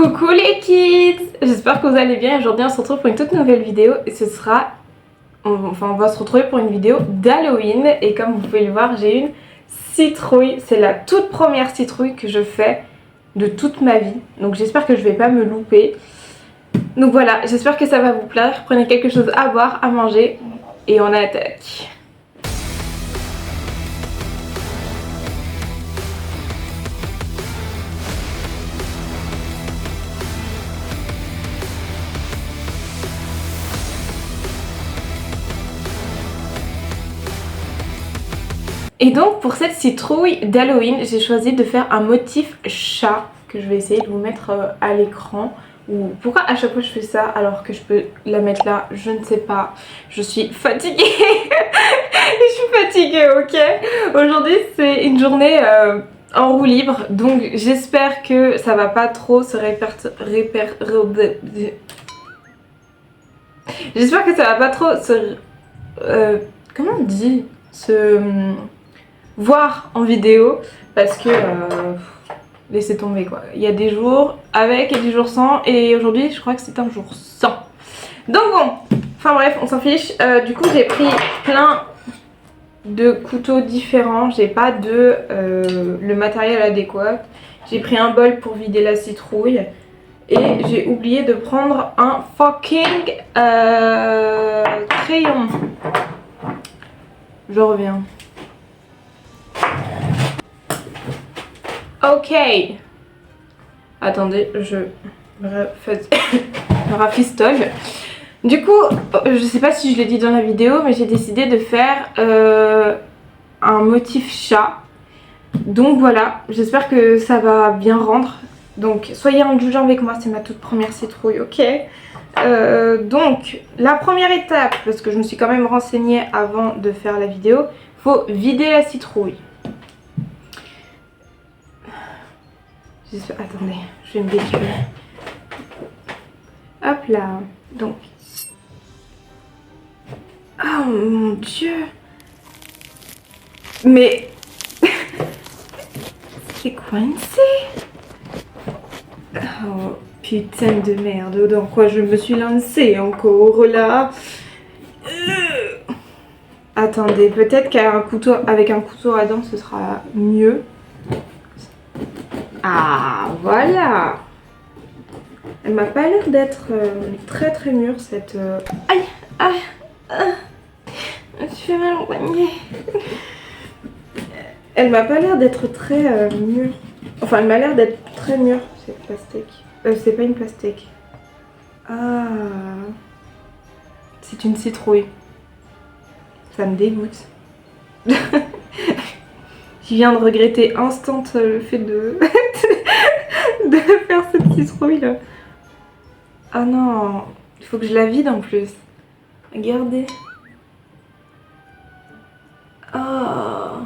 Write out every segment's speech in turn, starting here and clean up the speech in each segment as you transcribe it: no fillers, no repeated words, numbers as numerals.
Coucou les kids, j'espère que vous allez bien. Aujourd'hui on se retrouve pour une toute nouvelle vidéo et ce sera, on va se retrouver pour une vidéo d'Halloween. Et comme vous pouvez le voir, j'ai une citrouille. C'est la toute première citrouille que je fais de toute ma vie, donc j'espère que je vais pas me louper. Donc voilà, j'espère que ça va vous plaire. Prenez quelque chose à boire, à manger et on attaque. Et donc pour cette citrouille d'Halloween, j'ai choisi de faire un motif chat que je vais essayer de vous mettre à l'écran. Pourquoi à chaque fois je fais ça alors que je peux la mettre là? Je ne sais pas. Je suis fatiguée. Je suis fatiguée, ok? Aujourd'hui c'est une journée en roue libre, donc j'espère que ça va pas trop se J'espère que ça va pas trop se... comment on dit? Se voir en vidéo parce que laissez tomber quoi. Il y a des jours avec et des jours sans, et aujourd'hui je crois que c'est un jour sans. Donc bon, enfin bref, on s'en fiche. Du coup j'ai pris plein de couteaux différents. J'ai pas de le matériel adéquat. J'ai pris un bol pour vider la citrouille et j'ai oublié de prendre un fucking crayon. Je reviens. Ok. Attendez, je me rafistole. Du coup, je sais pas si je l'ai dit dans la vidéo, mais j'ai décidé de faire un motif chat. Donc voilà, j'espère que ça va bien rendre. Donc soyez indulgents avec moi, c'est ma toute première citrouille, ok? Donc la première étape, parce que je me suis quand même renseignée avant de faire la vidéo, faut vider la citrouille. Attendez, je vais me déculer. Hop là. Donc. Oh mon dieu. Mais. C'est coincé. Oh putain de merde. Dans quoi je me suis lancée encore là? Attendez, peut-être qu'avec un couteau à dents ce sera mieux. Ah voilà. Elle m'a pas l'air d'être très très mûre cette... Aïe aïe je me suis fait mal au poignet. Elle m'a pas l'air d'être très mûre. Enfin elle m'a l'air d'être très mûre cette pastèque. C'est pas une pastèque. Ah. C'est une citrouille. Ça me dégoûte. Je viens de regretter instant le fait de... de faire cette citrouille là. Ah non, il faut que je la vide en plus. Regardez. Oh.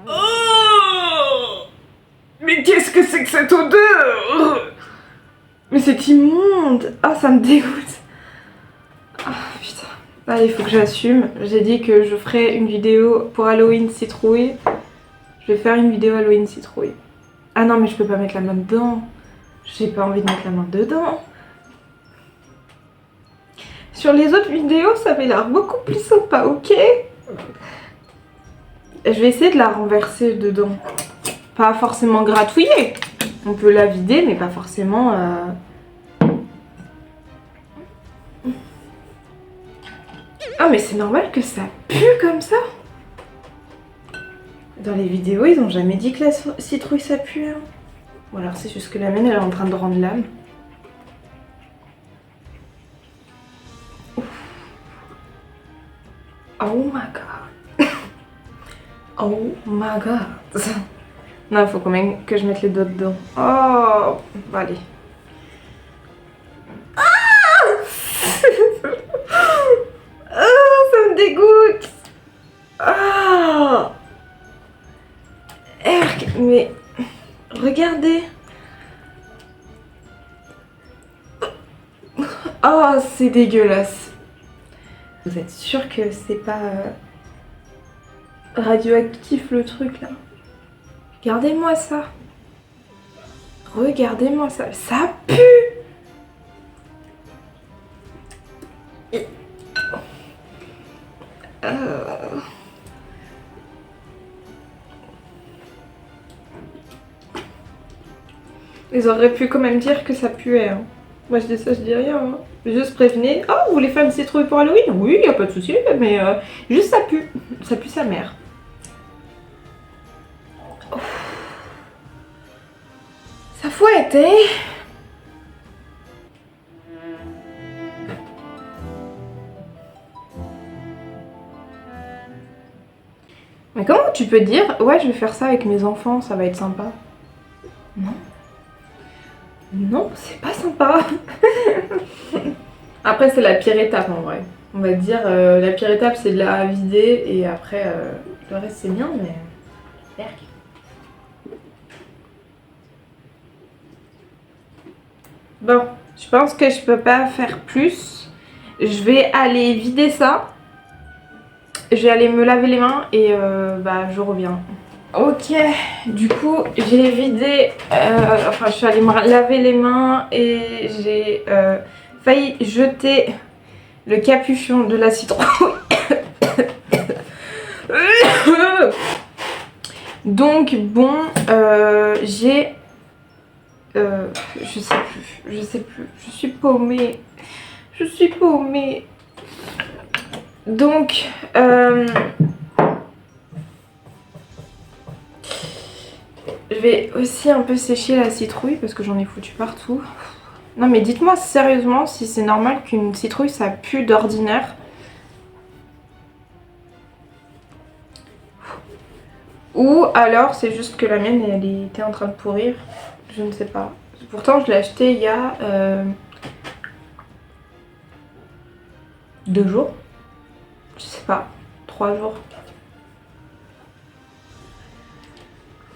Oh. Mais qu'est-ce que c'est que cette odeur? Mais c'est immonde. Ah, ça me dégoûte. Ah putain. Allez, il faut que j'assume. J'ai dit que je ferais une vidéo pour Halloween citrouille. Je vais faire une vidéo Halloween citrouille. Ah non, mais je peux pas mettre la main dedans. J'ai pas envie de mettre la main dedans. Sur les autres vidéos, ça avait l'air beaucoup plus sympa, ok? Je vais essayer de la renverser dedans. Pas forcément gratouiller. On peut la vider, mais pas forcément... Ah, mais c'est normal que ça pue comme ça? Dans les vidéos, ils ont jamais dit que la citrouille ça pue. Hein. Ou alors c'est juste que la mienne elle est en train de rendre l'âme. Oh my god. Oh my god. Non, il faut quand même que je mette les doigts dedans. Oh, bon, allez. Ah oh, ça me dégoûte. Ah mais regardez. Oh, c'est dégueulasse. Vous êtes sûr que c'est pas radioactif le truc là? Regardez-moi ça. Regardez-moi ça. Ça pue. Ils auraient pu quand même dire que ça puait. Hein. Moi je dis ça, je dis rien. Hein. Juste prévenez. Oh, vous voulez faire une citrouille pour Halloween? Oui, y a pas de souci, mais juste ça pue. Ça pue sa mère. Oh. Ça fouette, hein? Mais comment tu peux dire, ouais, je vais faire ça avec mes enfants, ça va être sympa? Non. Non, c'est pas sympa. Après, c'est la pire étape en vrai. On va dire, la pire étape, c'est de la vider et après, le reste, c'est bien, mais... Berk. Bon, je pense que je peux pas faire plus. Je vais aller vider ça. Je vais aller me laver les mains et bah je reviens. Ok, du coup j'ai vidé, enfin je suis allée me laver les mains et j'ai failli jeter le capuchon de la citrouille. Donc bon, j'ai... je sais plus, je suis paumée. Je suis paumée. Donc, je vais aussi un peu sécher la citrouille parce que j'en ai foutu partout. Non mais dites-moi sérieusement si c'est normal qu'une citrouille ça pue d'ordinaire. Ou alors c'est juste que la mienne elle était en train de pourrir. Je ne sais pas. Pourtant je l'ai acheté il y a 2 jours. Je sais pas, 3 jours.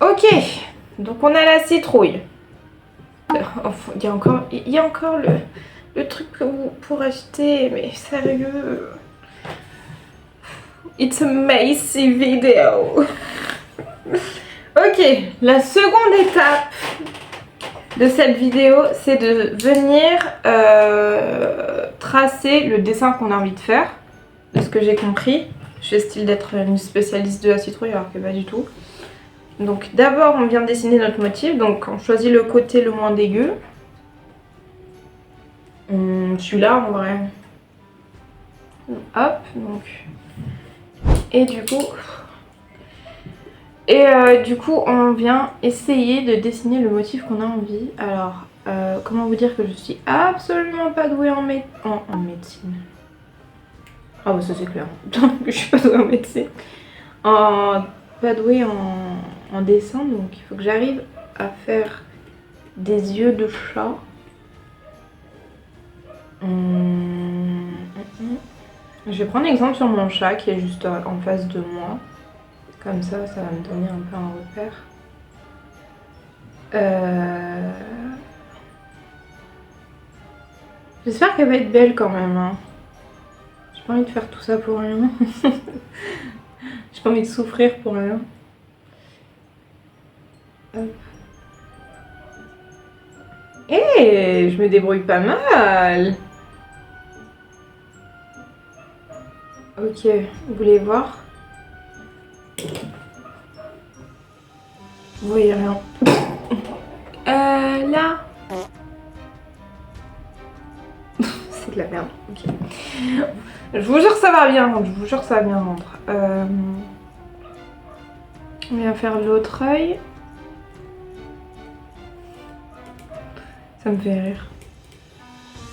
Ok, donc on a la citrouille. Il y a encore le truc pour acheter, mais sérieux. It's a messy video. Ok, la seconde étape de cette vidéo, c'est de venir tracer le dessin qu'on a envie de faire. De ce que j'ai compris, je fais style d'être une spécialiste de la citrouille alors que pas du tout. Donc d'abord on vient dessiner notre motif, donc on choisit le côté le moins dégueu. Celui-là en vrai. Hop, donc. Et du coup on vient essayer de dessiner le motif qu'on a envie. Alors comment vous dire que je suis absolument pas douée en médecine. Ah bah ça c'est clair, je suis pas douée en médecine. Pas douée en dessin, donc il faut que j'arrive à faire des yeux de chat. Je vais prendre exemple sur mon chat qui est juste en face de moi. Comme ça, ça va me donner un peu un repère. J'espère qu'elle va être belle quand même. Hein. J'ai pas envie de faire tout ça pour rien. J'ai pas envie de souffrir pour rien. Eh, je me débrouille pas mal. Ok, vous voulez voir? Vous voyez rien. Là. C'est de la merde. Ok. Je vous jure que ça va bien rendre. Je vous jure que ça va bien rendre. On vient faire l'autre œil. Ça me fait rire.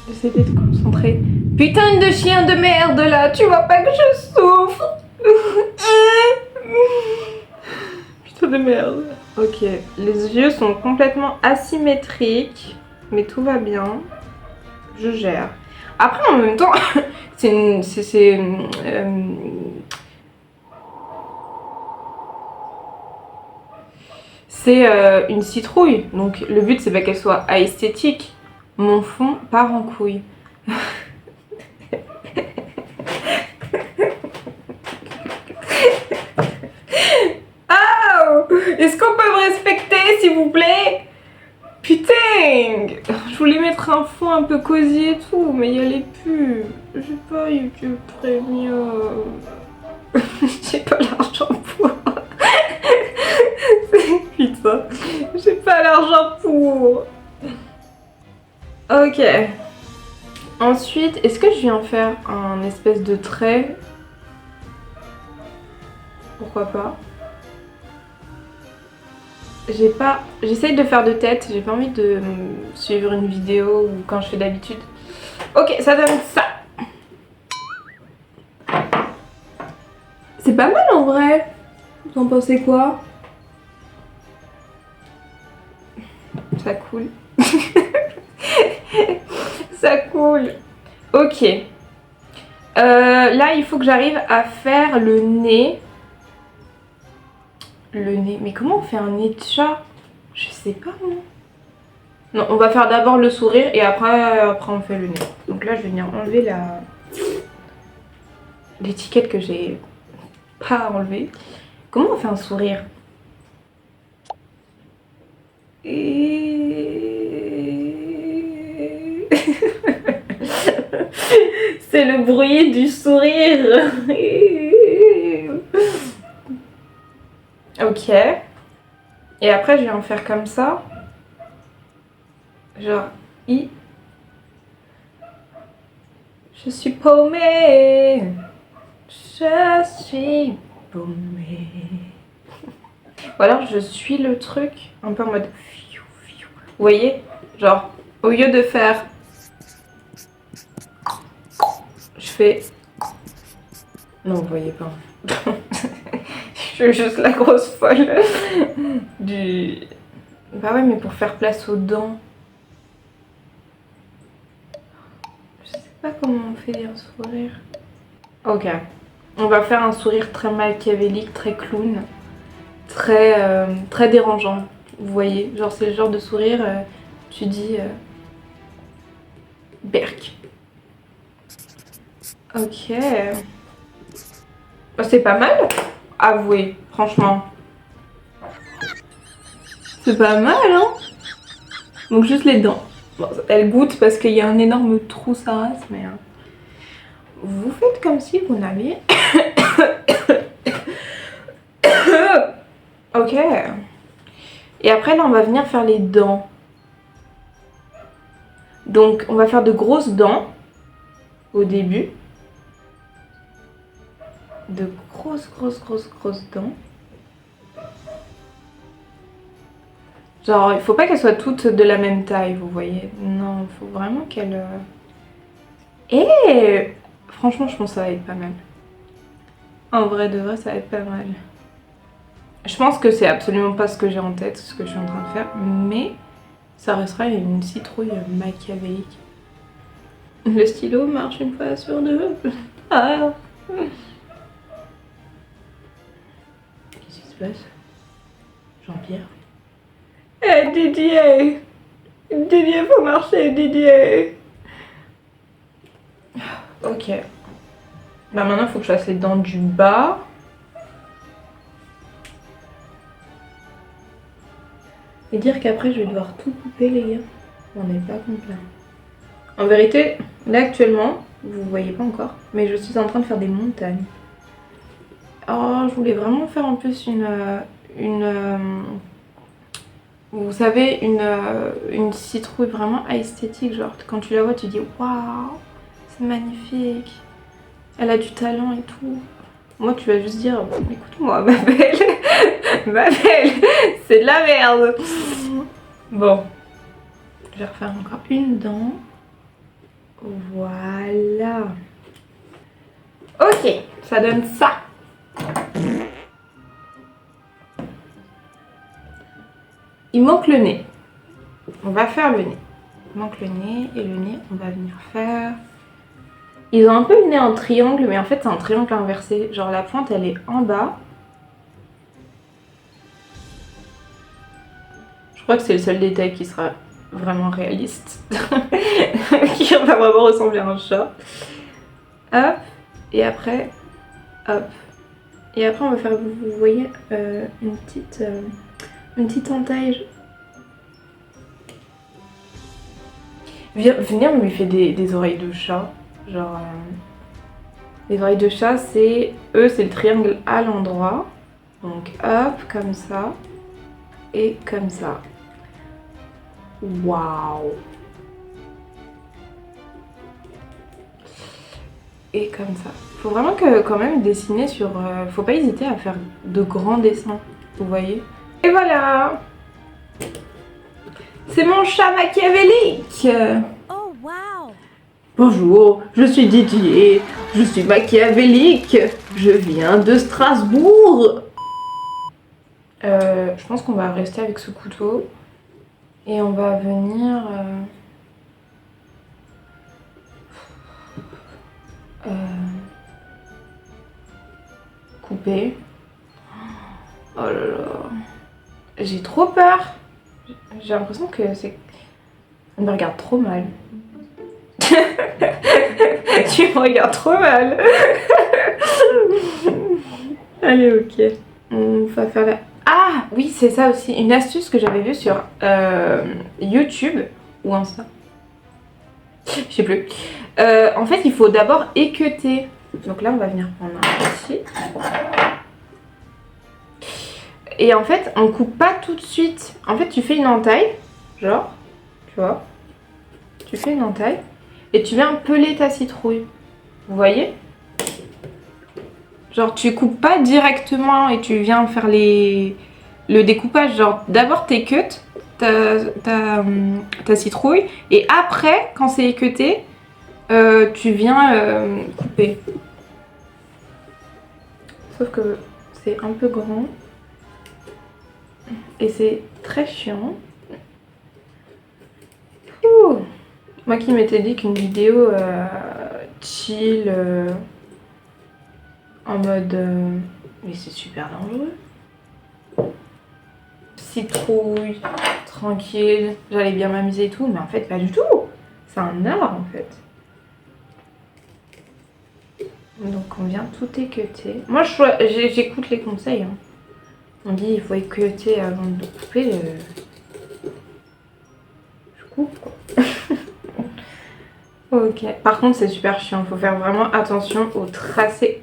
J'essaie d'être concentrée. Putain de chien de merde là, tu vois pas que je souffre. Putain de merde. Ok, les yeux sont complètement asymétriques, mais tout va bien. Je gère. Après en même temps, c'est une citrouille, donc le but c'est pas qu'elle soit esthétique. Mon fond part en couille. Oh, est-ce qu'on peut me respecter s'il vous plaît? Putain Dang! Je voulais mettre un fond un peu cosy et tout, mais il y allait plus. J'ai pas YouTube Premium. J'ai pas l'argent pour. Putain, j'ai pas l'argent pour. Ok. Ensuite, est-ce que je viens faire un espèce de trait? Pourquoi pas? J'essaye de faire de tête, j'ai pas envie de suivre une vidéo ou quand je fais d'habitude. Ok, ça donne ça. C'est pas mal en vrai. Vous en pensez quoi? Ça coule. Ça coule. Ok. Là, il faut que j'arrive à faire le nez. Le nez. Mais comment on fait un nez de chat? Je sais pas moi. Non, on va faire d'abord le sourire et après on fait le nez. Donc là, je vais venir enlever l'étiquette que j'ai pas enlevée. Comment on fait un sourire? C'est le bruit du sourire. Ok. Et après, je vais en faire comme ça. Genre, je suis paumée. Je suis paumée. Ou alors, je suis le truc un peu en mode... Vous voyez? Genre, au lieu de faire... Je fais... Non, vous voyez pas. Je suis juste la grosse folle du... Bah ouais, mais pour faire place aux dents. Je sais pas comment on fait un sourire. Ok. On va faire un sourire très machiavélique, très clown. Très dérangeant. Vous voyez? Genre, c'est le genre de sourire, tu dis... Berk. Ok. Bah, c'est pas mal, avouez, franchement. C'est pas mal, hein? Donc juste les dents. Bon, elles goûtent parce qu'il y a un énorme trou sa race, mais... vous faites comme si vous n'aviez... Ok. Et après, là, on va venir faire les dents. Donc, on va faire de grosses dents au début. De grosses dents. Genre, il faut pas qu'elles soient toutes de la même taille, vous voyez. Non, il faut vraiment qu'elles... Et franchement, je pense que ça va être pas mal. En vrai de vrai, ça va être pas mal. Je pense que c'est absolument pas ce que j'ai en tête, ce que je suis en train de faire, mais ça restera une citrouille machiavélique. Le stylo marche une fois sur deux. Ah. Qu'est-ce qui se passe? Jean-Pierre? Eh Didier! Didier, faut marcher, Didier! Ok. Bah maintenant, il faut que je fasse les dents du bas. Et dire qu'après, je vais devoir tout couper, les gars. On n'est pas complet. En vérité, là actuellement, vous voyez pas encore, mais je suis en train de faire des montagnes. Oh, je voulais vraiment faire en plus vous savez, une citrouille vraiment esthétique. Genre, quand tu la vois, tu dis waouh, c'est magnifique. Elle a du talent et tout. Moi, tu vas juste dire, écoute-moi, ma belle, ma belle, c'est de la merde. Bon, je vais refaire encore une dent. Voilà. Ok, ça donne ça. Il manque le nez. On va faire le nez. Il manque le nez et le nez, on va venir faire... Ils ont un peu le nez en triangle, mais en fait c'est un triangle inversé. Genre la pointe elle est en bas. Je crois que c'est le seul détail qui sera vraiment réaliste. Qui va vraiment ressembler à un chat. Hop. Et après, hop. Et après on va faire, vous voyez, une petite entaille. Venir lui fait des oreilles de chat. Genre... les oreilles de chat, c'est... Eux, c'est le triangle à l'endroit. Donc hop, comme ça. Et comme ça. Waouh! Et comme ça. Faut vraiment que quand même dessiner sur... faut pas hésiter à faire de grands dessins. Vous voyez? Et voilà! C'est mon chat machiavélique! Oh wow! Bonjour, je suis Didier, je suis machiavélique, je viens de Strasbourg. Je pense qu'on va rester avec ce couteau et on va venir couper. Oh là là, j'ai trop peur. J'ai l'impression que c'est... On me regarde trop mal. Tu me regardes trop mal. Allez, ok. On va faire la... Ah oui, c'est ça aussi. Une astuce que j'avais vue sur YouTube ou Insta. Je sais plus. En fait, il faut d'abord équeuter. Donc là, on va venir prendre un ici. Et en fait, on coupe pas tout de suite. En fait, tu fais une entaille. Genre, tu vois. Tu fais une entaille. Et tu viens peler ta citrouille. Vous voyez? Genre tu coupes pas directement et tu viens faire le découpage. Genre d'abord t'équeutes ta citrouille. Et après, quand c'est équeuté, tu viens couper. Sauf que c'est un peu grand. Et c'est très chiant. Ouh. Moi qui m'étais dit qu'une vidéo chill, en mode... mais c'est super dangereux. Citrouille, tranquille, j'allais bien m'amuser et tout, mais en fait pas du tout. C'est un art en fait. Donc on vient tout équeuter. Moi j'écoute les conseils. Hein. On dit il faut équeuter avant de couper. Je coupe quoi. Ok. Par contre, c'est super chiant. Il faut faire vraiment attention au tracé.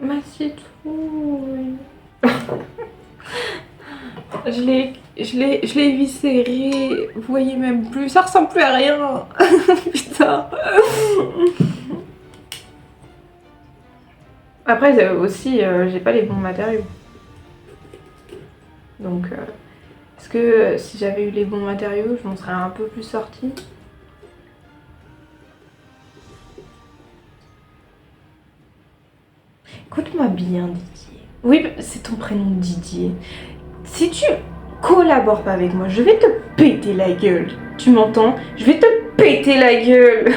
Ma citrouille. Je l'ai éviscéré. Vous voyez même plus. Ça ressemble plus à rien. Putain. Après, aussi, j'ai pas les bons matériaux. Donc, est-ce que si j'avais eu les bons matériaux, je m'en serais un peu plus sortie? Écoute-moi bien, Didier. Oui, c'est ton prénom, Didier. Si tu collabores pas avec moi, je vais te péter la gueule. Tu m'entends? Je vais te péter la gueule.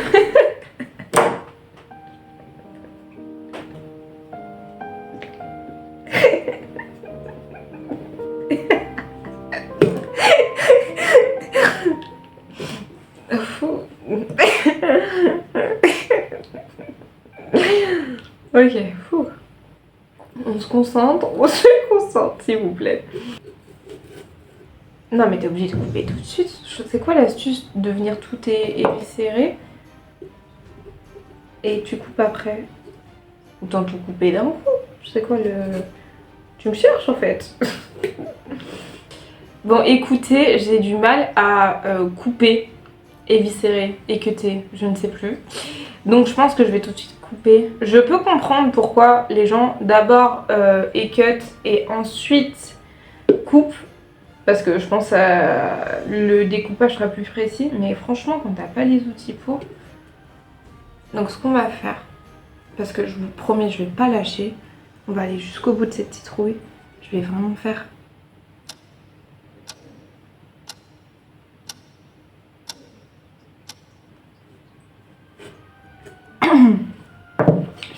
Ok, fou. On se concentre, s'il vous plaît. Non mais t'es obligé de couper tout de suite. C'est quoi l'astuce de venir tout éviscérer et tu coupes après? Autant tout couper d'un coup. C'est quoi le... Tu me cherches en fait. Bon écoutez, j'ai du mal à couper, éviscérer, équeuter, je ne sais plus. Donc je pense que je vais tout de suite couper. Je peux comprendre pourquoi les gens d'abord équeutent et ensuite coupent. Parce que je pense que le découpage sera plus précis. Mais franchement, quand t'as pas les outils pour... Donc ce qu'on va faire, parce que je vous promets, je vais pas lâcher. On va aller jusqu'au bout de cette citrouille. Je vais vraiment faire...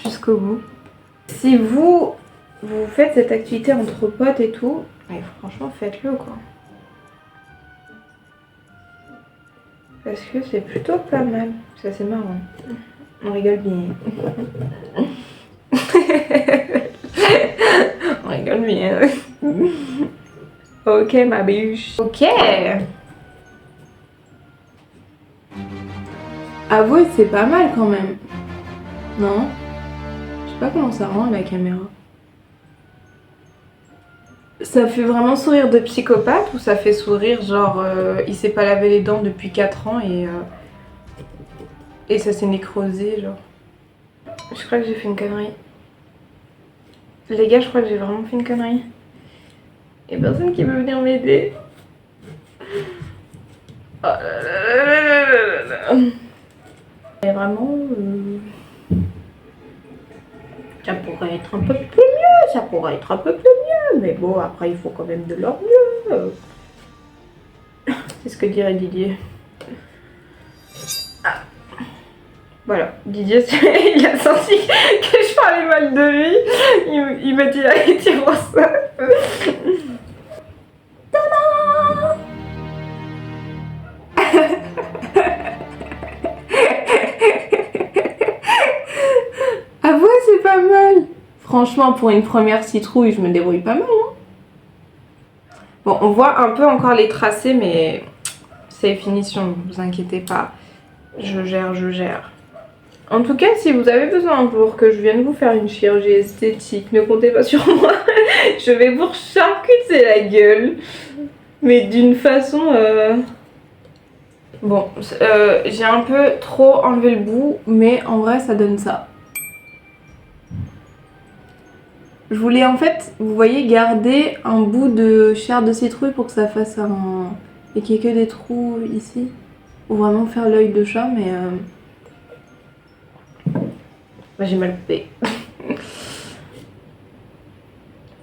jusqu'au bout. Si vous faites cette activité entre potes et tout, ouais, franchement faites-le quoi. Parce que c'est plutôt pas mal. Ça c'est marrant. On rigole bien. On rigole bien. Ok ma biche. Ok. Avouez, c'est pas mal quand même. Non? Je sais pas comment ça rend la caméra. Ça fait vraiment sourire de psychopathe ou ça fait sourire genre il s'est pas lavé les dents depuis 4 ans et ça s'est nécrosé genre. Je crois que j'ai fait une connerie. Les gars, je crois que j'ai vraiment fait une connerie. Et personne qui veut venir m'aider. Oh là là là là là là là. Et vraiment... ça pourrait être un peu plus mieux, ça pourrait être un peu plus mieux. Mais bon, après, il faut quand même de leur mieux. C'est ce que dirait Didier. Ah. Voilà, Didier, il a senti que je parlais mal de lui. Il m'a dit, allez, tire-moi ça. Avouez, c'est pas mal. Franchement, pour une première citrouille, je me débrouille pas mal. Hein. Bon, on voit un peu encore les tracés, mais c'est finition, ne vous inquiétez pas. Je gère, je gère. En tout cas, si vous avez besoin un jour que je vienne vous faire une chirurgie esthétique, ne comptez pas sur moi. Je vais vous charcuter la gueule. Mais d'une façon... Bon, j'ai un peu trop enlevé le bout, mais en vrai, ça donne ça. Je voulais en fait, vous voyez, garder un bout de chair de citrouille pour que ça fasse un... et qu'il n'y ait que des trous ici. Pour vraiment faire l'œil de chat, mais... Bah, j'ai mal fait.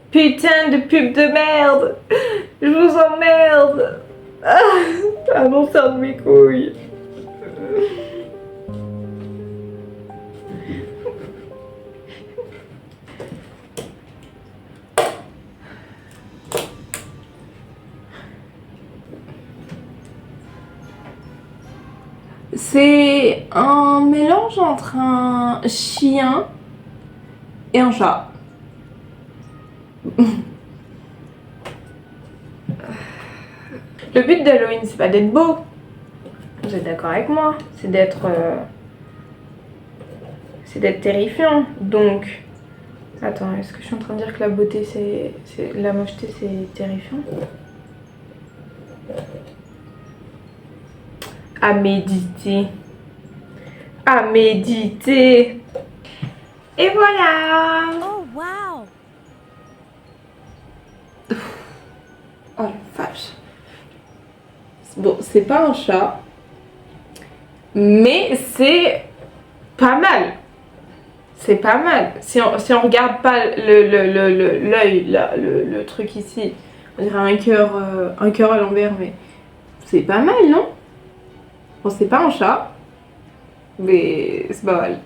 Putain de pub de merde! Je vous emmerde! Ah non, ça de mes couilles! C'est un mélange entre un chien et un chat. Le but d'Halloween, c'est pas d'être beau. Vous êtes d'accord avec moi? C'est d'être terrifiant. Donc, attends, est-ce que je suis en train de dire que la beauté, c'est la mocheté, c'est terrifiant? À méditer. À méditer. Et voilà. Oh wow. Oh la vache. Bon, c'est pas un chat, mais c'est pas mal. C'est pas mal. Si on regarde pas l'œil, le truc ici, on dirait un cœur à l'envers, mais c'est pas mal, non? Bon, c'est pas un chat, mais c'est pas mal.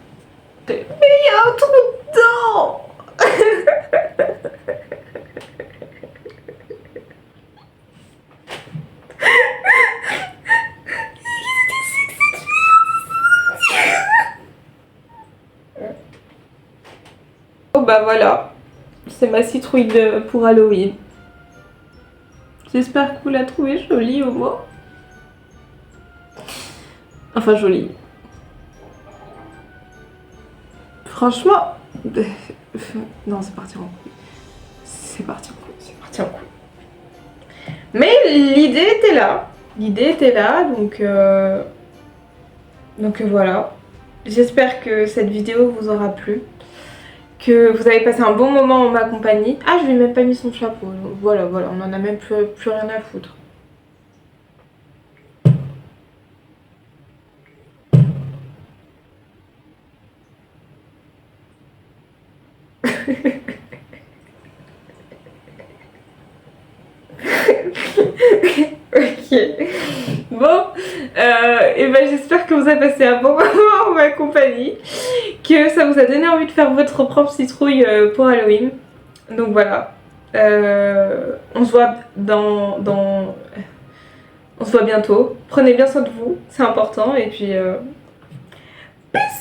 Mais il y a un trou dedans. Oh bah voilà, c'est ma citrouille pour Halloween. J'espère que vous la trouvez jolie au moins. Enfin jolie. Franchement... Non, c'est parti en couille. C'est parti en couille, c'est parti en couille. Mais l'idée était là. L'idée était là, donc voilà. J'espère que cette vidéo vous aura plu. Que vous avez passé un bon moment en ma compagnie. Ah, je lui ai même pas mis son chapeau. Donc voilà, on en a même plus rien à foutre. Ok. Bon, et ben j'espère que vous avez passé un bon moment en ma compagnie, que ça vous a donné envie de faire votre propre citrouille pour Halloween. Donc voilà. On se voit on se voit bientôt. Prenez bien soin de vous, c'est important. Et puis peace.